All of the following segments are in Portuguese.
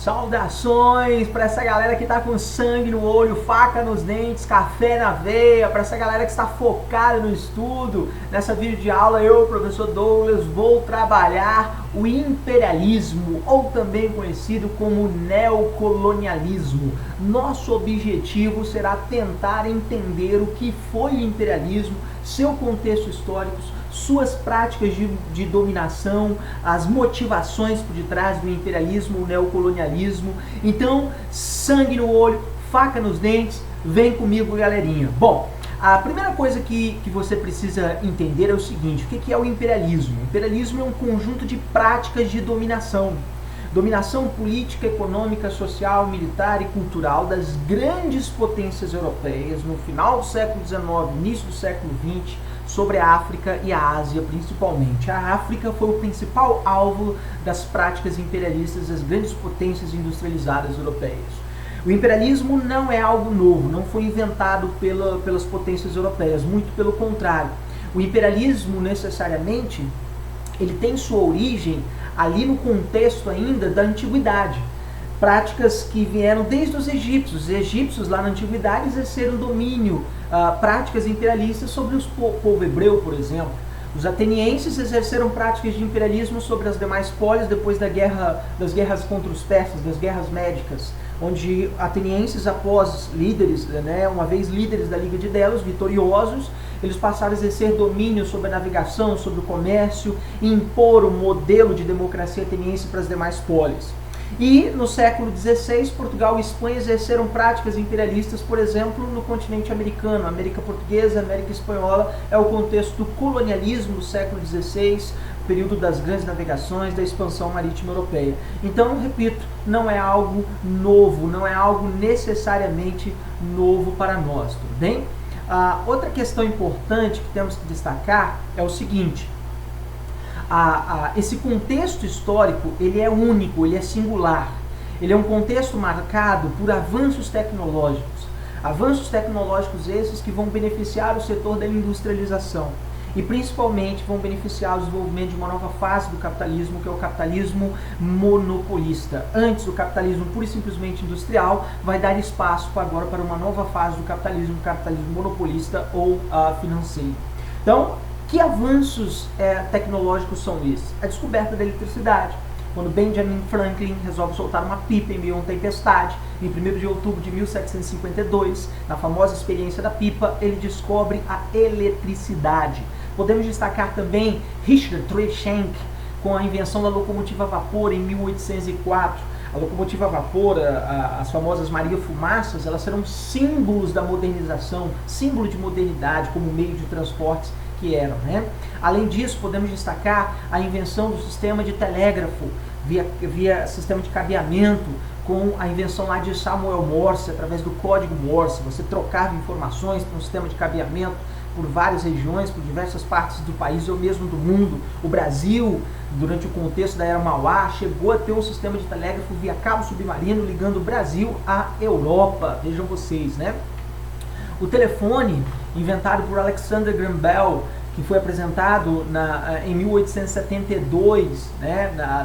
Saudações para essa galera que tá com sangue no olho, faca nos dentes, café na veia, para essa galera que está focada no estudo. Nessa videoaula eu, professor Douglas, vou trabalhar o imperialismo, ou também conhecido como neocolonialismo. Nosso objetivo será tentar entender o que foi o imperialismo, seu contexto histórico, suas práticas de dominação, as motivações por detrás do imperialismo, o neocolonialismo. Então, sangue no olho, faca nos dentes, vem comigo, galerinha. Bom, a primeira coisa que você precisa entender é o seguinte: o que é o imperialismo? O imperialismo é um conjunto de práticas de dominação. Dominação política, econômica, social, militar e cultural das grandes potências europeias no final do século XIX, início do século XX, sobre a África e a Ásia principalmente. A África foi o principal alvo das práticas imperialistas das grandes potências industrializadas europeias. O imperialismo não é algo novo, não foi inventado pelas potências europeias, muito pelo contrário. O imperialismo, necessariamente, ele tem sua origem ali no contexto ainda da antiguidade. Práticas que vieram desde os egípcios. Os egípcios, lá na antiguidade, exerceram domínio, práticas imperialistas sobre o povo hebreu, por exemplo. Os atenienses exerceram práticas de imperialismo sobre as demais polis depois das guerras contra os persas, das guerras médicas, onde atenienses, após líderes, uma vez líderes da Liga de Delos, vitoriosos, eles passaram a exercer domínio sobre a navegação, sobre o comércio, e impor o modelo de democracia ateniense para as demais polis. E no século XVI, Portugal e Espanha exerceram práticas imperialistas, por exemplo, no continente americano. América Portuguesa, América Espanhola é o contexto do colonialismo do século XVI, período das grandes navegações, da expansão marítima europeia. Então, repito, não é algo novo, não é algo necessariamente novo para nós, tudo bem? Outra questão importante que temos que destacar é o seguinte: esse contexto histórico, ele é único, ele é singular. Ele é um contexto marcado por avanços tecnológicos. Avanços tecnológicos esses que vão beneficiar o setor da industrialização e principalmente vão beneficiar o desenvolvimento de uma nova fase do capitalismo, que é o capitalismo monopolista. Antes, o capitalismo pura e simplesmente industrial vai dar espaço agora para uma nova fase do capitalismo monopolista ou financeiro. Então, que avanços tecnológicos são esses? A descoberta da eletricidade. Quando Benjamin Franklin resolve soltar uma pipa em meio a uma tempestade, em 1º de outubro de 1752, na famosa experiência da pipa, ele descobre a eletricidade. Podemos destacar também Richard Cruikshank, com a invenção da locomotiva a vapor em 1804. A locomotiva a vapor, as famosas Maria Fumaças, elas serão símbolos da modernização, símbolo de modernidade como meio de transportes que eram, Além disso, podemos destacar a invenção do sistema de telégrafo via sistema de cabeamento, com a invenção lá de Samuel Morse, através do código Morse. Você trocava informações para um sistema de cabeamento por várias regiões, por diversas partes do país ou mesmo do mundo. O Brasil, durante o contexto da Era Mauá, chegou a ter um sistema de telégrafo via cabo submarino ligando o Brasil à Europa. Vejam vocês, O telefone, inventado por Alexander Graham Bell, que foi apresentado em 1872,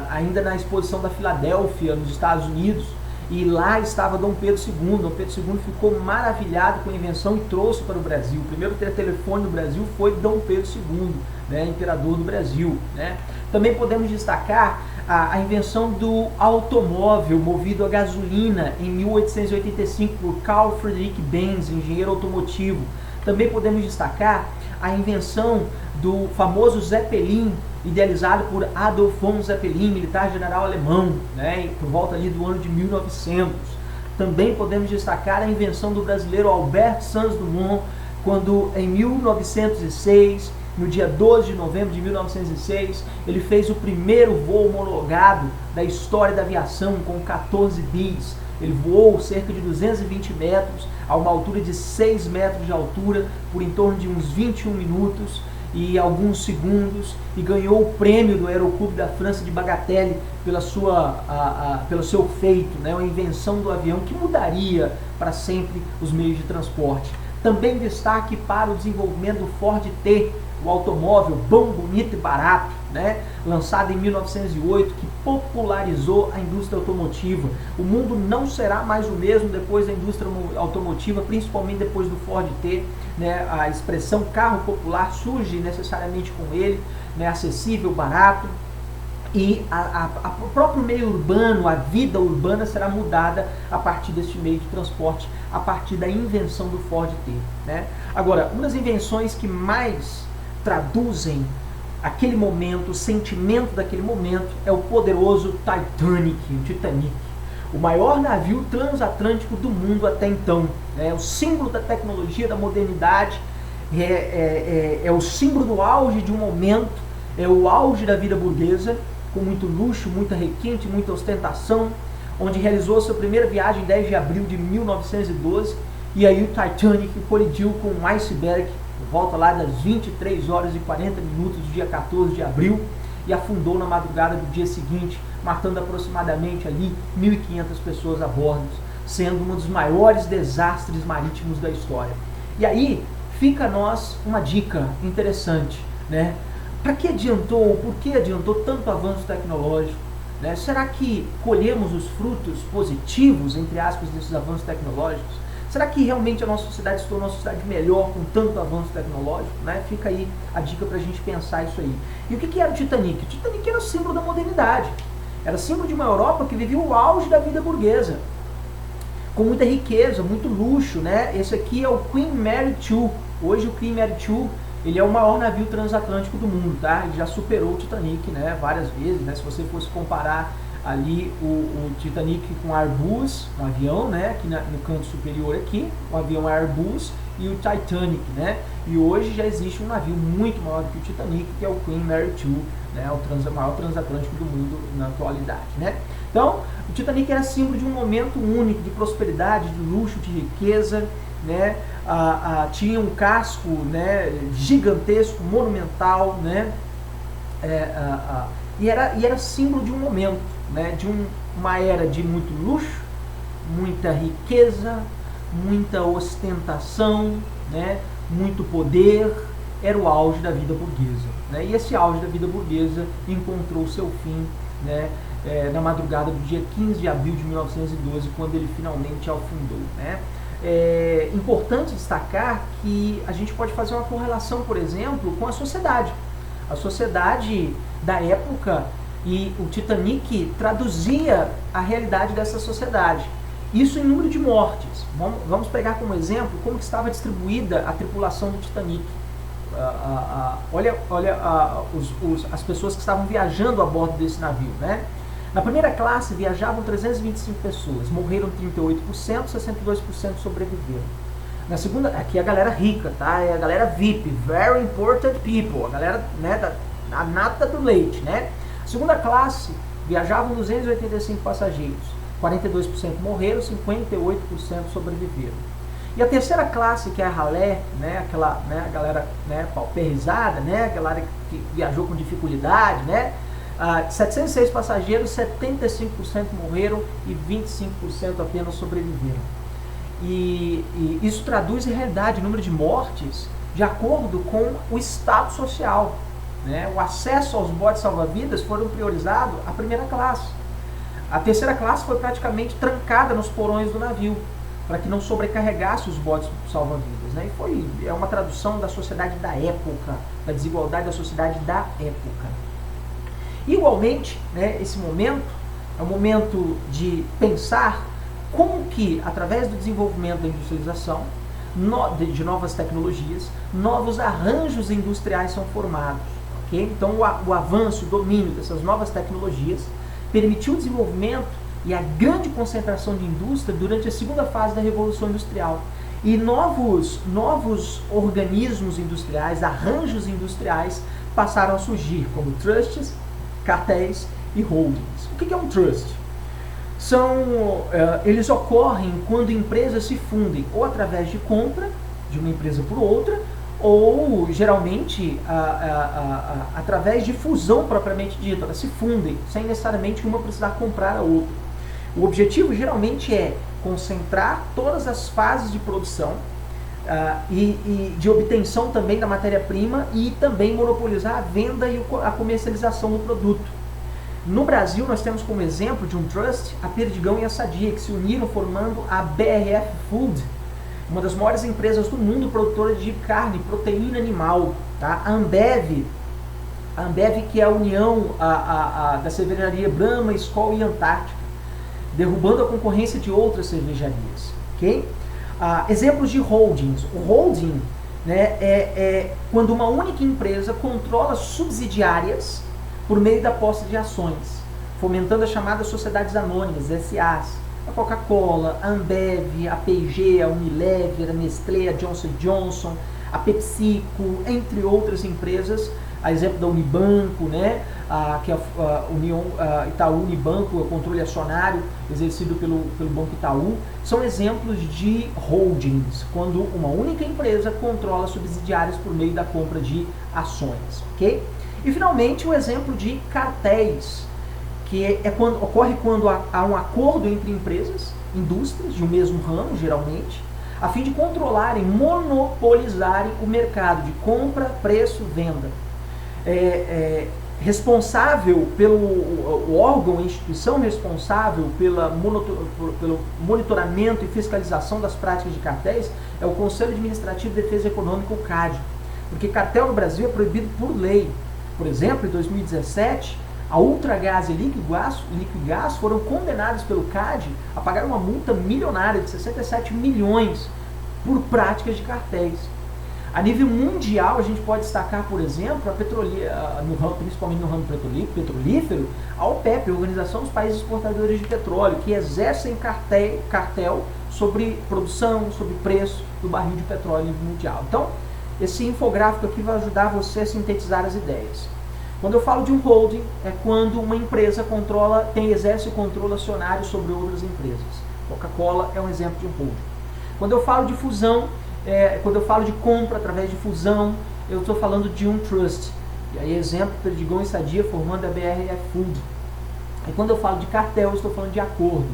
ainda na exposição da Filadélfia, nos Estados Unidos, e lá estava Dom Pedro II. Dom Pedro II ficou maravilhado com a invenção e trouxe para o Brasil. O primeiro telefone no Brasil foi Dom Pedro II, imperador do Brasil. Também podemos destacar a invenção do automóvel movido a gasolina em 1885 por Carl Friedrich Benz, engenheiro automotivo. Também podemos destacar a invenção do famoso Zeppelin, idealizado por Adolf von Zeppelin, militar general alemão, por volta ali do ano de 1900. Também podemos destacar a invenção do brasileiro Alberto Santos Dumont, quando em 1906, no dia 12 de novembro de 1906, ele fez o primeiro voo homologado da história da aviação com 14 bis. Ele voou cerca de 220 metros, a uma altura de 6 metros de altura, por em torno de uns 21 minutos e alguns segundos, e ganhou o prêmio do Aeroclube da França de Bagatelle pelo seu feito, a invenção do avião que mudaria para sempre os meios de transporte. Também destaque para o desenvolvimento do Ford T, o automóvel bom, bonito e barato, né? Lançado em 1908, que popularizou a indústria automotiva. O mundo não será mais o mesmo depois da indústria automotiva, principalmente depois do Ford ter, né, a expressão carro popular surge necessariamente com ele, né, acessível, barato. E o próprio meio urbano, a vida urbana será mudada a partir deste meio de transporte, a partir da invenção do Ford T, né? Agora, uma das invenções que mais traduzem aquele momento, o sentimento daquele momento, é o poderoso Titanic, o Titanic. O maior navio transatlântico do mundo até então, né? O símbolo da tecnologia, da modernidade, é o símbolo do auge de um momento, é o auge da vida burguesa, com muito luxo, muita requinte, muita ostentação, onde realizou sua primeira viagem em 10 de abril de 1912, e aí o Titanic colidiu com um iceberg, por volta lá das 23 horas e 40 minutos do dia 14 de abril, e afundou na madrugada do dia seguinte, matando aproximadamente ali 1.500 pessoas a bordo, sendo um dos maiores desastres marítimos da história. E aí fica a nós uma dica interessante, né? Para que adiantou, por que adiantou tanto avanço tecnológico? Né? Será que colhemos os frutos positivos, entre aspas, desses avanços tecnológicos? Será que realmente a nossa sociedade se tornou uma sociedade melhor com tanto avanço tecnológico? Né? Fica aí a dica para a gente pensar isso aí. E o que era o Titanic? O Titanic era o símbolo da modernidade. Era símbolo de uma Europa que vivia o auge da vida burguesa, com muita riqueza, muito luxo. Né? Esse aqui é o Queen Mary II. Hoje o Queen Mary II, ele é o maior navio transatlântico do mundo, tá? Ele já superou o Titanic, né, várias vezes, né? Se você fosse comparar ali o Titanic com o Airbus, um avião, né, aqui no canto superior aqui, o avião Airbus e o Titanic, né? E hoje já existe um navio muito maior do que o Titanic, que é o Queen Mary II, né, o maior transatlântico do mundo na atualidade, né? Então, o Titanic era símbolo de um momento único de prosperidade, de luxo, de riqueza, né? Tinha um casco, né, gigantesco, monumental, né? E era símbolo de um momento, né, de uma era de muito luxo, muita riqueza, muita ostentação, né, muito poder. Era o auge da vida burguesa, né? E esse auge da vida burguesa encontrou seu fim, né, na madrugada do dia 15 de abril de 1912, quando ele finalmente afundou, né? É importante destacar que a gente pode fazer uma correlação, por exemplo, com a sociedade. A sociedade da época, e o Titanic traduzia a realidade dessa sociedade. Isso em número de mortes. Vamos pegar como exemplo como que estava distribuída a tripulação do Titanic. Olha as pessoas que estavam viajando a bordo desse navio, né? Na primeira classe viajavam 325 pessoas, morreram 38%, 62% sobreviveram. Na segunda, aqui é a galera rica, tá? É a galera VIP, very important people, a galera, né, a nata do leite, né? Segunda classe viajavam 285 passageiros, 42% morreram, 58% sobreviveram. E a terceira classe, que é a ralé, né, aquela, né, a galera, né, pauperizada, né, a galera que viajou com dificuldade, né? 706 passageiros, 75% morreram e 25% apenas sobreviveram. E isso traduz em realidade o número de mortes de acordo com o status social, né? O acesso aos botes salva-vidas foram priorizados à primeira classe. A terceira classe foi praticamente trancada nos porões do navio, para que não sobrecarregasse os botes salva-vidas, né? E é uma tradução da sociedade da época, da desigualdade da sociedade da época. Igualmente, né, esse momento é um momento de pensar como que, através do desenvolvimento da industrialização, de novas tecnologias, novos arranjos industriais são formados. Okay? Então, o avanço, o domínio dessas novas tecnologias permitiu o desenvolvimento e a grande concentração de indústria durante a segunda fase da Revolução Industrial. E novos organismos industriais, arranjos industriais passaram a surgir, como trusts, cartéis e holdings. O que é um trust? Eles ocorrem quando empresas se fundem ou através de compra de uma empresa por outra, ou geralmente através de fusão propriamente dita. Elas se fundem sem necessariamente uma precisar comprar a outra. O objetivo geralmente é concentrar todas as fases de produção e de obtenção também da matéria-prima e também monopolizar a venda e a comercialização do produto. No Brasil, nós temos como exemplo de um trust a Perdigão e a Sadia, que se uniram formando a BRF Food, uma das maiores empresas do mundo produtora de carne, proteína animal. Tá? A Ambev, que é a união da cervejaria Brahma, Skol e Antártica, derrubando a concorrência de outras cervejarias. Okay? Exemplos de holdings. O holding, né, é quando uma única empresa controla subsidiárias por meio da posse de ações, fomentando as chamadas sociedades anônimas, SAs. A Coca-Cola, a Ambev, a P&G, a Unilever, a Nestlé, a Johnson & Johnson, a PepsiCo, entre outras empresas. A exemplo da Unibanco, né, que é a União Itaú Unibanco, o controle acionário exercido pelo Banco Itaú, são exemplos de holdings, quando uma única empresa controla subsidiárias por meio da compra de ações. Okay? E finalmente o exemplo de cartéis, que ocorre quando há um acordo entre empresas, indústrias de um mesmo ramo, geralmente, a fim de controlarem, monopolizarem o mercado de compra, preço, venda. Responsável o órgão, a instituição responsável pelo monitoramento e fiscalização das práticas de cartéis é o Conselho Administrativo de Defesa Econômica, o CAD, porque cartel no Brasil é proibido por lei. Por exemplo, em 2017, a Ultragaz e Liquigás foram condenados pelo CAD a pagar uma multa milionária de 67 milhões por práticas de cartéis. A nível mundial, a gente pode destacar, por exemplo, principalmente no ramo petrolífero, a OPEP, a Organização dos Países Exportadores de Petróleo, que exercem cartel sobre produção, sobre preço do barril de petróleo a nível mundial. Então, esse infográfico aqui vai ajudar você a sintetizar as ideias. Quando eu falo de um holding, é quando uma empresa exerce controle acionário sobre outras empresas. Coca-Cola é um exemplo de um holding. Quando eu falo de fusão, quando eu falo de compra através de fusão, eu estou falando de um trust. E aí, exemplo, Perdigão e Sadia formando a BRF Food. E quando eu falo de cartel, eu estou falando de acordo.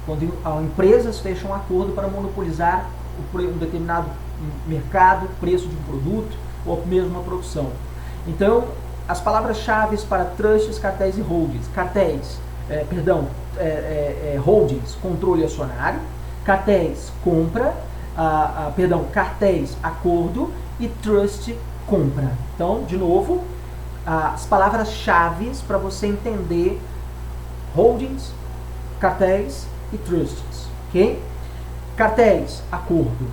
Quando empresas fecham um acordo para monopolizar um determinado mercado, preço de um produto ou mesmo uma produção. Então, as palavras-chave para trusts, cartéis e holdings. Holdings, controle acionário. Cartéis, compra. Cartéis, acordo. E trust, compra. Então, de novo, as palavras-chave para você entender holdings, cartéis e trusts. Ok? Cartéis, acordo.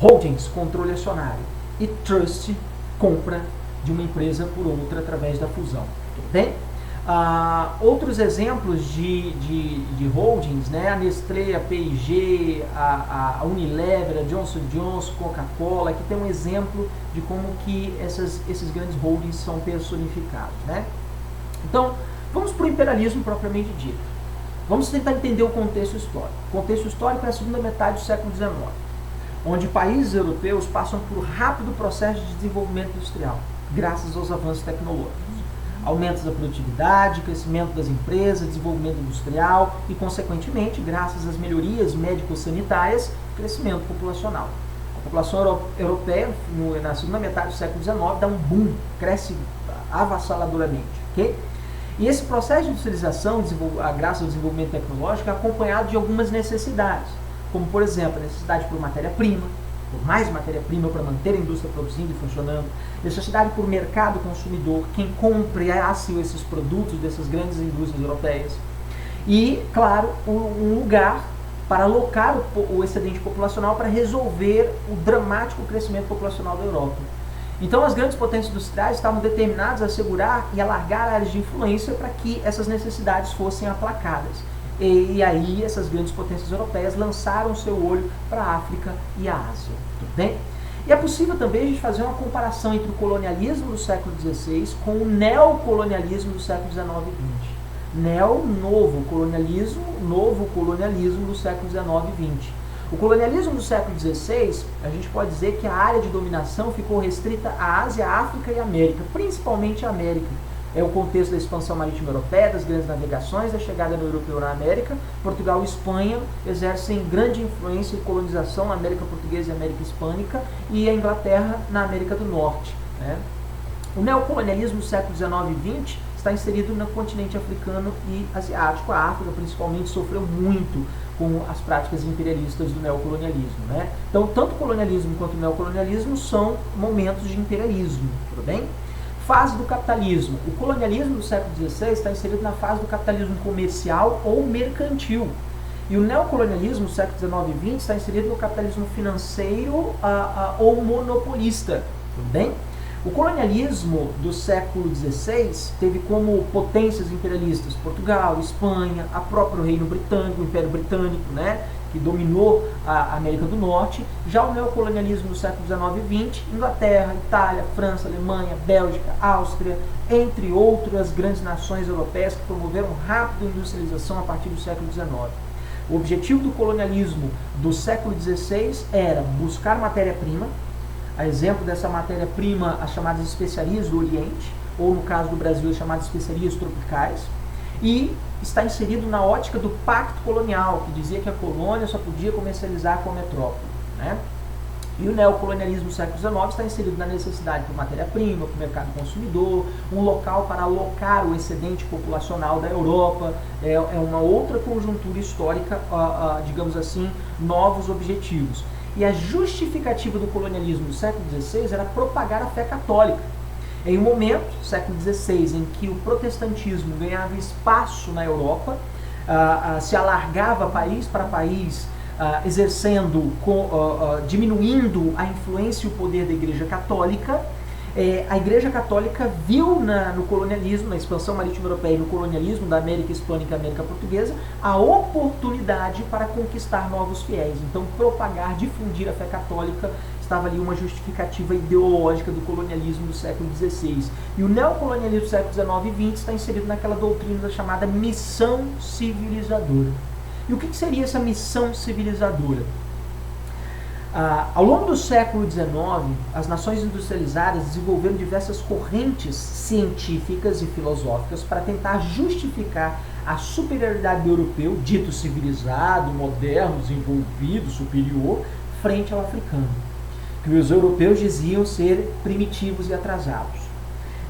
Holdings, controle acionário. E trust, compra de uma empresa por outra através da fusão. Tudo bem? Outros exemplos de holdings, né? A Nestlé, a P&G, a Unilever, a Johnson & Johnson, Coca-Cola, aqui tem um exemplo de como que esses grandes holdings são personificados, né? Então, vamos para o imperialismo propriamente dito. Vamos tentar entender o contexto histórico. O contexto histórico é a segunda metade do século XIX, onde países europeus passam por um rápido processo de desenvolvimento industrial, graças aos avanços tecnológicos. Aumento da produtividade, crescimento das empresas, desenvolvimento industrial e, consequentemente, graças às melhorias médico-sanitárias, crescimento populacional. A população europeia, na segunda metade do século XIX, dá um boom, cresce avassaladoramente. Okay? E esse processo de industrialização, graças ao desenvolvimento tecnológico, é acompanhado de algumas necessidades, como, por exemplo, a necessidade por matéria-prima, por mais matéria-prima para manter a indústria produzindo e funcionando, necessidade por mercado consumidor, quem comprasse esses produtos dessas grandes indústrias europeias, e, claro, um lugar para alocar o excedente populacional para resolver o dramático crescimento populacional da Europa. Então, as grandes potências industriais estavam determinadas a assegurar e alargar áreas de influência para que essas necessidades fossem aplacadas. E aí essas grandes potências europeias lançaram seu olho para a África e a Ásia. Tudo bem? E é possível também a gente fazer uma comparação entre o colonialismo do século XVI com o neocolonialismo do século XIX e XX. Novo colonialismo do século XIX e XX. O colonialismo do século XVI, a gente pode dizer que a área de dominação ficou restrita à Ásia, África e América, principalmente a América. é o contexto da expansão marítima europeia, das grandes navegações, da chegada do europeu na América. Portugal e Espanha exercem grande influência e colonização na América Portuguesa e América Hispânica, e a Inglaterra na América do Norte, né? O neocolonialismo do século XIX e XX está inserido no continente africano e asiático. A África, principalmente, sofreu muito com as práticas imperialistas do neocolonialismo, né? Então, tanto o colonialismo quanto o neocolonialismo são momentos de imperialismo, tudo bem? Fase do capitalismo. O colonialismo do século XVI está inserido na fase do capitalismo comercial ou mercantil. E o neocolonialismo do século XIX e XX está inserido no capitalismo financeiro ou monopolista, tudo bem? O colonialismo do século XVI teve como potências imperialistas Portugal, Espanha, a próprio Reino Britânico, o Império Britânico, né, que dominou a América do Norte. Já o neocolonialismo do século XIX e XX, Inglaterra, Itália, França, Alemanha, Bélgica, Áustria, entre outras grandes nações europeias que promoveram rápida industrialização a partir do século XIX. O objetivo do colonialismo do século XVI era buscar matéria-prima. A exemplo dessa matéria-prima, as chamadas especiarias do Oriente, ou no caso do Brasil, as chamadas especiarias tropicais, e está inserido na ótica do pacto colonial, que dizia que a colônia só podia comercializar com a metrópole, né? E o neocolonialismo do século XIX está inserido na necessidade por matéria-prima, por mercado consumidor, um local para alocar o excedente populacional da Europa, é uma outra conjuntura histórica, digamos assim, novos objetivos. E a justificativa do colonialismo do século XVI era propagar a fé católica. Em um momento, século XVI, em que o protestantismo ganhava espaço na Europa, se alargava país para país, diminuindo a influência e o poder da Igreja Católica, a Igreja Católica viu no colonialismo, na expansão marítima europeia e no colonialismo da América Hispânica e América Portuguesa, a oportunidade para conquistar novos fiéis. Então, propagar, difundir a fé católica estava ali uma justificativa ideológica do colonialismo do século XVI. E o neocolonialismo do século XIX e XX está inserido naquela doutrina chamada missão civilizadora. E o que seria essa missão civilizadora? Ao longo do século XIX, as nações industrializadas desenvolveram diversas correntes científicas e filosóficas para tentar justificar a superioridade do europeu, dito civilizado, moderno, desenvolvido, superior, frente ao africano, que os europeus diziam ser primitivos e atrasados.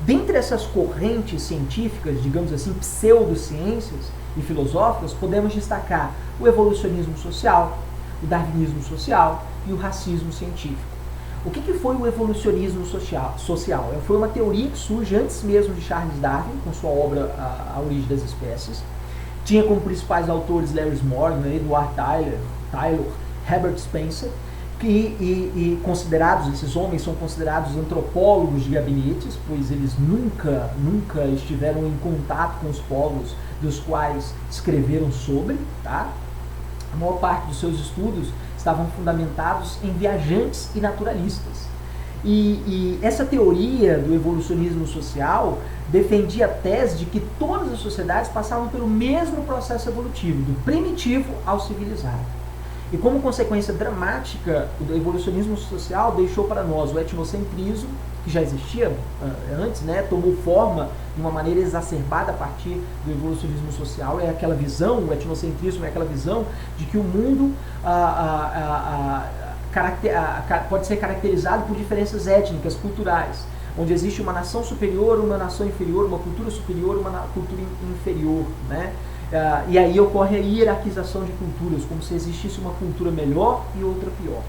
Dentre essas correntes científicas, digamos assim, pseudociências e filosóficas, podemos destacar o evolucionismo social, o darwinismo social e o racismo científico. O que foi o evolucionismo social? Foi uma teoria que surge antes mesmo de Charles Darwin, com sua obra A Origem das Espécies. Tinha como principais autores Larry Morgan, Edward Tylor, Herbert Spencer, e considerados, esses homens são considerados antropólogos de gabinetes, pois eles nunca estiveram em contato com os povos dos quais escreveram sobre, tá? A maior parte dos seus estudos estavam fundamentados em viajantes e naturalistas. E essa teoria do evolucionismo social defendia a tese de que todas as sociedades passavam pelo mesmo processo evolutivo, do primitivo ao civilizado. E como consequência dramática do evolucionismo social, deixou para nós o etnocentrismo, que já existia antes, né, tomou forma de uma maneira exacerbada a partir do evolucionismo social. É aquela visão, o etnocentrismo é aquela visão de que o mundo pode ser caracterizado por diferenças étnicas, culturais, onde existe uma nação superior, uma nação inferior, uma cultura superior, uma cultura inferior, né? E aí ocorre a hierarquização de culturas, como se existisse uma cultura melhor e outra pior.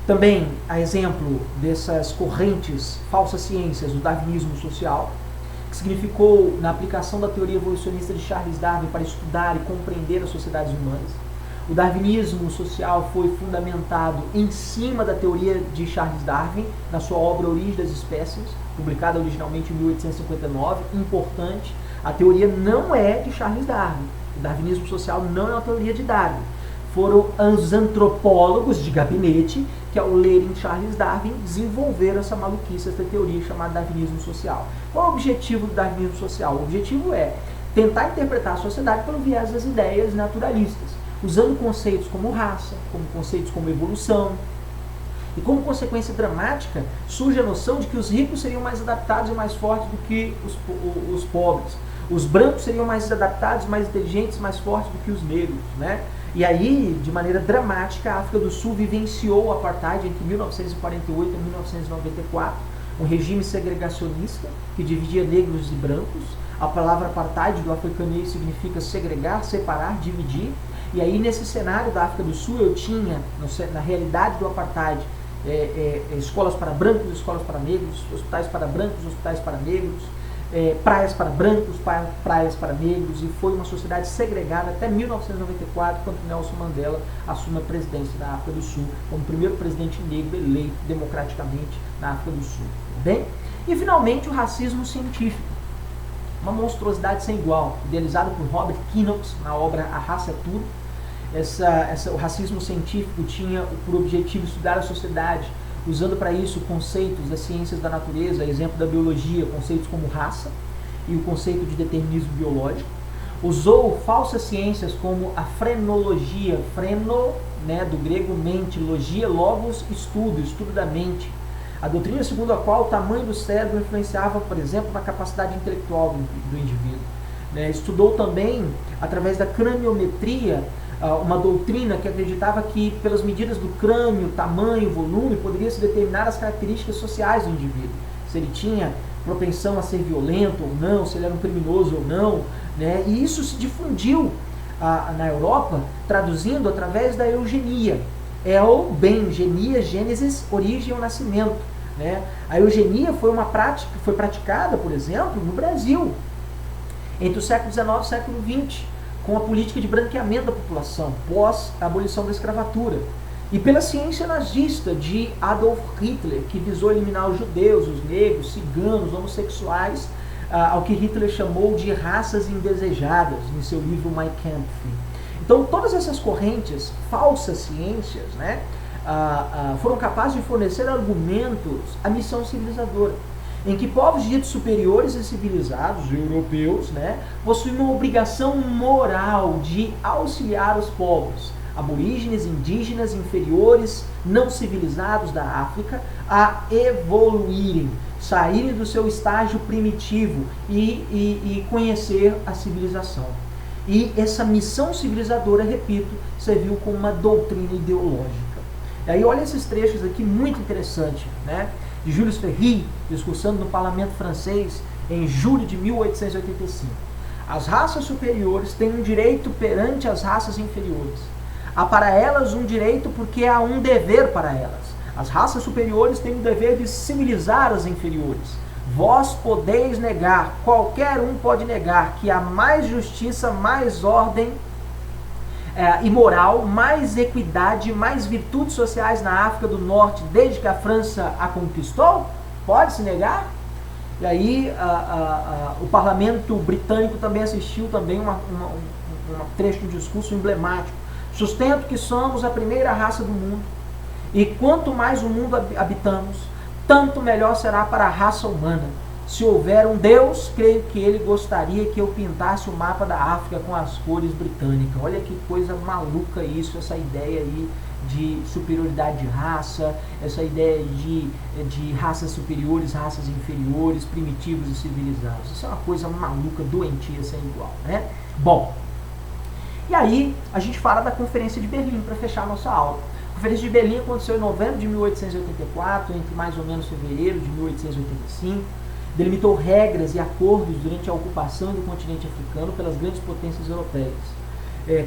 Também, a exemplo dessas correntes falsas ciências, o darwinismo social, que significou na aplicação da teoria evolucionista de Charles Darwin para estudar e compreender as sociedades humanas. O darwinismo social foi fundamentado em cima da teoria de Charles Darwin, na sua obra Origem das Espécies, publicada originalmente em 1859, importante. A teoria não é de Charles Darwin. O darwinismo social não é uma teoria de Darwin. Foram os antropólogos de gabinete que, ao lerem Charles Darwin, desenvolveram essa maluquice, essa teoria chamada darwinismo social. Qual é o objetivo do darwinismo social? O objetivo é tentar interpretar a sociedade pelo viés das ideias naturalistas, usando conceitos como raça, como conceitos como evolução, E como consequência dramática, surge a noção de que os ricos seriam mais adaptados e mais fortes do que os pobres. Os brancos seriam mais adaptados, mais inteligentes, mais fortes do que os negros, né? E aí, de maneira dramática, a África do Sul vivenciou o apartheid entre 1948 e 1994, um regime segregacionista que dividia negros e brancos. A palavra apartheid do africanês significa segregar, separar, dividir. E aí, nesse cenário da África do Sul, eu tinha, na realidade do apartheid, escolas para brancos, escolas para negros, hospitais para brancos, hospitais para negros, praias para brancos, praias para negros, e foi uma sociedade segregada até 1994, quando Nelson Mandela assume a presidência da África do Sul, como o primeiro presidente negro eleito democraticamente na África do Sul. Bem? E finalmente o racismo científico, uma monstruosidade sem igual, idealizado por Robert Knox na obra A Raça é Tudo. O racismo científico tinha por objetivo estudar a sociedade, usando para isso conceitos das ciências da natureza, exemplo da biologia, conceitos como raça e o conceito de determinismo biológico. Usou falsas ciências como a frenologia, freno, né, do grego mente, logia, logos, estudo da mente. A doutrina segundo a qual o tamanho do cérebro influenciava, por exemplo, na capacidade intelectual do indivíduo. Estudou também, através da craniometria, uma doutrina que acreditava que, pelas medidas do crânio, tamanho, volume, poderia-se determinar as características sociais do indivíduo. Se ele tinha propensão a ser violento ou não, se ele era um criminoso ou não, né? E isso se difundiu na Europa, traduzindo através da eugenia. Genia, gênesis, origem ou nascimento. Né? A eugenia foi praticada, por exemplo, no Brasil, entre o século XIX e o século XX, com a política de branqueamento da população, pós a abolição da escravatura. E pela ciência nazista de Adolf Hitler, que visou eliminar os judeus, os negros, ciganos, homossexuais, ao que Hitler chamou de raças indesejadas, em seu livro Mein Kampf. Então, todas essas correntes, falsas ciências, né, foram capazes de fornecer argumentos à missão civilizadora, em que povos ditos superiores e civilizados, europeus, né, possuem uma obrigação moral de auxiliar os povos aborígenes, indígenas, inferiores, não civilizados da África a evoluírem, saírem do seu estágio primitivo e conhecer a civilização. E essa missão civilizadora, repito, serviu como uma doutrina ideológica. E aí olha esses trechos aqui, muito interessante, né? De Jules Ferry, discussando no parlamento francês em julho de 1885. As raças superiores têm um direito perante as raças inferiores. Há para elas um direito porque há um dever para elas. As raças superiores têm o dever de civilizar as inferiores. Vós podeis negar, qualquer um pode negar, que há mais justiça, mais ordem e moral, mais equidade, mais virtudes sociais na África do Norte desde que a França a conquistou? Pode-se negar? E aí o parlamento britânico também assistiu também um trecho de um discurso emblemático. Sustento que somos a primeira raça do mundo, e quanto mais o mundo habitamos, tanto melhor será para a raça humana. Se houver um Deus, creio que ele gostaria que eu pintasse o mapa da África com as cores britânicas. Olha que coisa maluca isso, essa ideia aí de superioridade de raça, essa ideia de raças superiores, raças inferiores, primitivos e civilizados. Isso é uma coisa maluca, doentia, sem igual, né? Bom, e aí a gente fala da Conferência de Berlim para fechar a nossa aula. A Conferência de Berlim aconteceu em novembro de 1884, entre mais ou menos fevereiro de 1885. Delimitou regras e acordos durante a ocupação do continente africano pelas grandes potências europeias.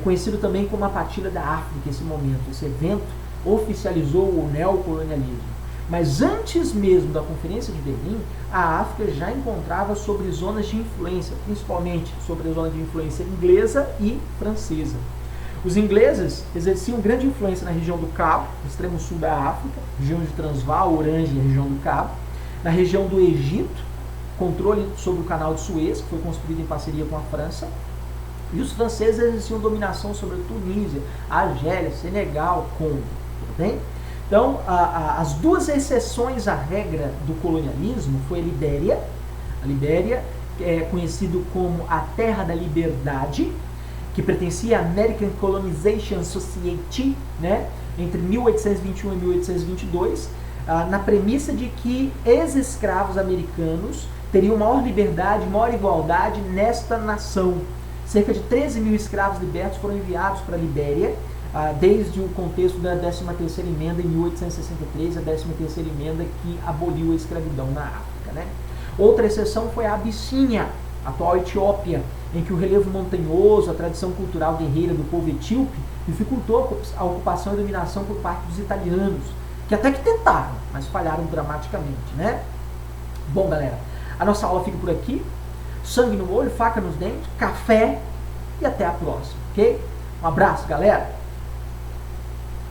Conhecido também como a Partilha da África, esse momento. Esse evento oficializou o neocolonialismo. Mas antes mesmo da Conferência de Berlim, a África já encontrava sobre zonas de influência, principalmente sobre a zona de influência inglesa e francesa. Os ingleses exerciam grande influência na região do Cabo, no extremo sul da África, região de Transvaal, Orange e região do Cabo. Na região do Egito, controle sobre o canal de Suez, que foi construído em parceria com a França. E os franceses exerciam dominação sobre a Tunísia, a Argélia, Senegal, Congo. Tudo bem? Então, as duas exceções à regra do colonialismo foi a Libéria. A Libéria é conhecido como a Terra da Liberdade, que pertencia à American Colonization Society, né? entre 1821 e 1822, na premissa de que ex-escravos americanos teriam maior liberdade, maior igualdade nesta nação. Cerca de 13 mil escravos libertos foram enviados para a Libéria, desde o contexto da 13ª emenda em 1863, a 13ª emenda que aboliu a escravidão na África, né? Outra exceção foi a Abissínia, atual Etiópia, em que o relevo montanhoso, a tradição cultural guerreira do povo etíope, dificultou a ocupação e dominação por parte dos italianos, que até que tentaram, mas falharam dramaticamente, né? Bom, galera, a nossa aula fica por aqui. Sangue no olho, faca nos dentes, café e até a próxima, ok? Um abraço, galera!